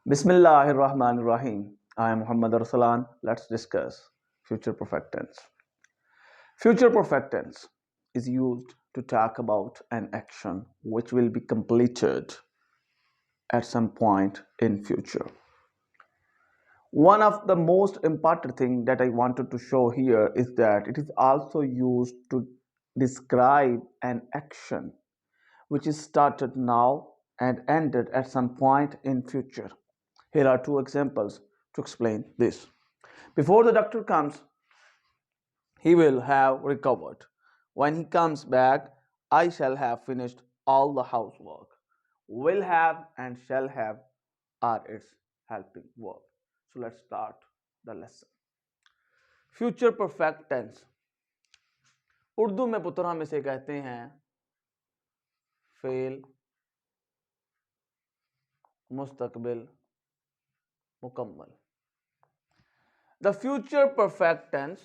Bismillahirrahmanirrahim. I am Muhammad Arsalan. Let's discuss future perfect tense. Future perfect tense is used to talk about an action which will be completed at some point in future. One of the most important thing that I wanted to show here is that it is also used to describe an action which is started now and ended at some point in future. Here are two examples to explain this. Before the doctor comes, he will have recovered. When he comes back, I shall have finished all the housework. Will have and shall have are its helping verb. So let's start the lesson. Future perfect tense. Urdu में पुत्र हम इसे कहते हैं फेल मुस्तकबिल मुकम्मल. The future perfect tense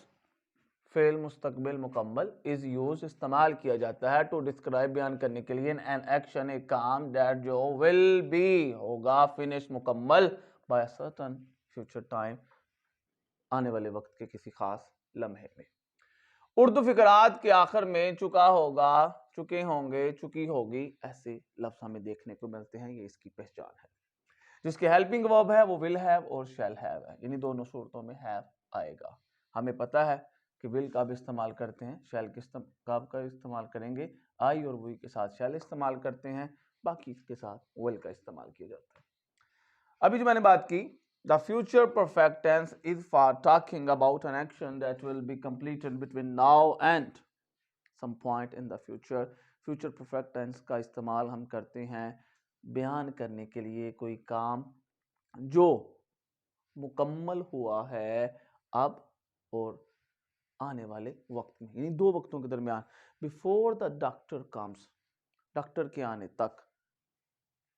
फेल मुस्तकबिल मुकम्मल इज यूज इस्तेमाल किया जाता है टू डिस्क्राइब बयान करने के लिए एन एक्शन एक काम दैट जो विल बी होगा फिनिश मुकम्मल बाय सर्टेन फ्यूचर टाइम आने वाले वक्त के किसी खास लम्हे में. उर्दू फिकरात के आखिर में चुका होगा चुके होंगे चुकी होगी ऐसे लफ्ज हमें देखने को मिलते हैं. ये इसकी पहचान है. जिसके हेल्पिंग वर्ब है वो विल हैव और शैल हैव है. इन्हीं दोनों सूरतों में हैव आएगा. हमें पता है कि विल का भी इस्तेमाल करते हैं, शैल का इस्तेमाल करेंगे, आई और वी के साथ शैल इस्तेमाल करते हैं, बाकी के साथ विल का इस्तेमाल किया जाता है. अभी जो मैंने बात की, the future perfect tense is for talking about an action that will be completed between now and some point in the future. Future perfect tense का इस्तेमाल हम करते हैं बयान करने के लिए कोई काम जो मुकम्मल हुआ है अब और आने वाले वक्त में, यानी दो वक्तों के दरमियान. Before the doctor comes, doctor के आने तक,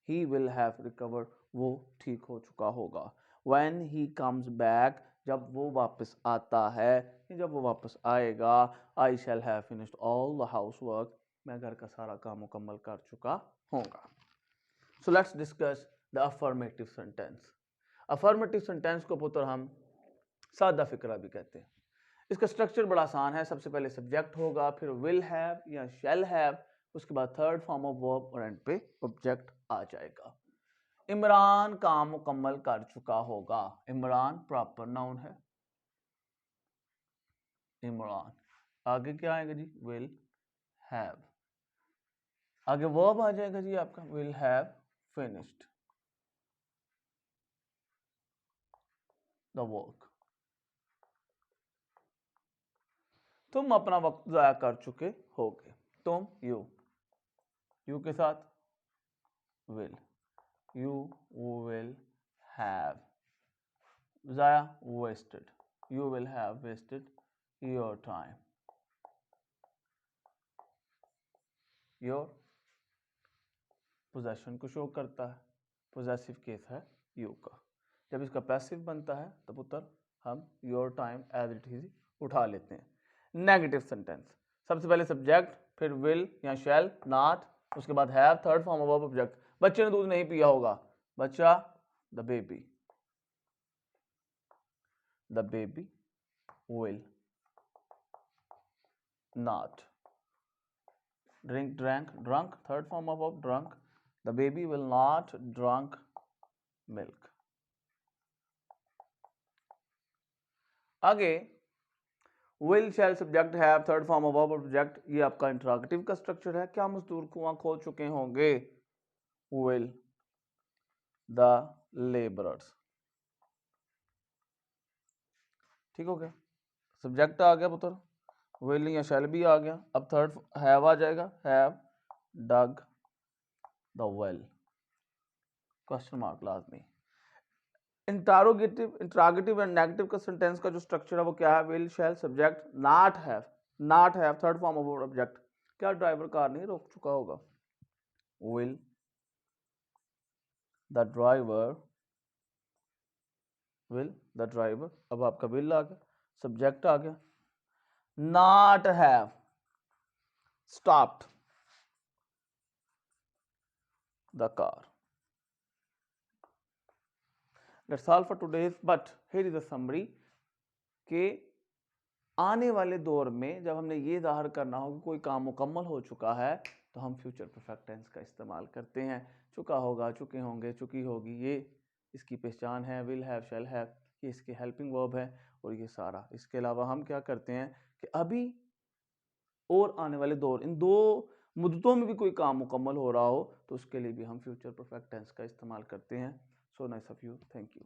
ही विल हैव रिकवर्ड, वो ठीक हो चुका होगा. व्हेन ही कम्स बैक, जब वो वापस आता है, जब वो वापस आएगा, I shall have finished all the house work, मैं घर का सारा काम मुकम्मल कर चुका होगा. So let's discuss the affirmative sentence. Affirmative sentence को पुत्र हम सादा फिक्रा भी कहते हैं. इसका स्ट्रक्चर बड़ा आसान है. सबसे पहले सब्जेक्ट होगा, फिर विल हैव या शैल हैव, उसके बाद थर्ड फॉर्म ऑफ वर्ब और एंड पे ऑब्जेक्ट आ जाएगा. इमरान काम मुकम्मल कर चुका होगा. इमरान प्रॉपर नाउन है. इमरान आगे क्या आएगा जी? Will have. आगे वर्ब आ जाएगा जी आपका will have finished the work. तुम अपना वक्त जाया कर चुके होगे. तुम यू के साथ विल, यू विल हैव जाया wasted, you will have wasted your time. Your possession को शो करता है, पोजेसिव केस है यू का. जब इसका पैसिव बनता है तो पुत्र हम your time as it is उठा लेते हैं. Negative sentence. सबसे पहले सब्जेक्ट, फिर विल या शैल, नॉट, उसके बाद have, third form of object. बच्चे ने दूध नहीं पिया होगा. बच्चा the baby, the baby will not drink, drank, drunk, third form of drunk, the baby will not drunk milk. आगे will shall subject have third form of object. ये आपका इंटरोगेटिव का स्ट्रक्चर है. क्या मजदूर कुआं खो चुके होंगे? Will the labourers. ठीक हो गया. सब्जेक्ट आ गया पुत्र, विल या शैल भी आ गया. अब थर्ड हैव आ जाएगा. Have dug the well. Question mark लाजमी. इंटरोगेटिव एंड नेगेटिव का सेंटेंस का जो स्ट्रक्चर है वो क्या है? Will shall subject, not have third form of object. क्या ड्राइवर कार नहीं रोक चुका होगा? विल द ड्राइवर अब आपका विल आ गया, सब्जेक्ट आ गया. Not have stopped the car. That's all for today, but here is a summary कि आने वाले दौर में जब हमने ये ज़ाहिर करना हो कि कोई काम मुकम्मल हो चुका है तो हम फ्यूचर परफेक्ट टेंस का इस्तेमाल करते हैं। चुका होगा, चुके होंगे, चुकी होगी, ये इसकी पहचान है। विल हैव, शैल हैव, ये इसके हेल्पिंग वर्ब है और ये सारा। इसके अलावा हम क्या करते हैं कि अभी और आने वाले दौर, इन दो मुद्दतों में भी कोई काम मुकम्मल हो रहा हो तो उसके लिए भी हम फ्यूचर परफेक्ट टेंस का इस्तेमाल करते हैं। So nice of you, thank you.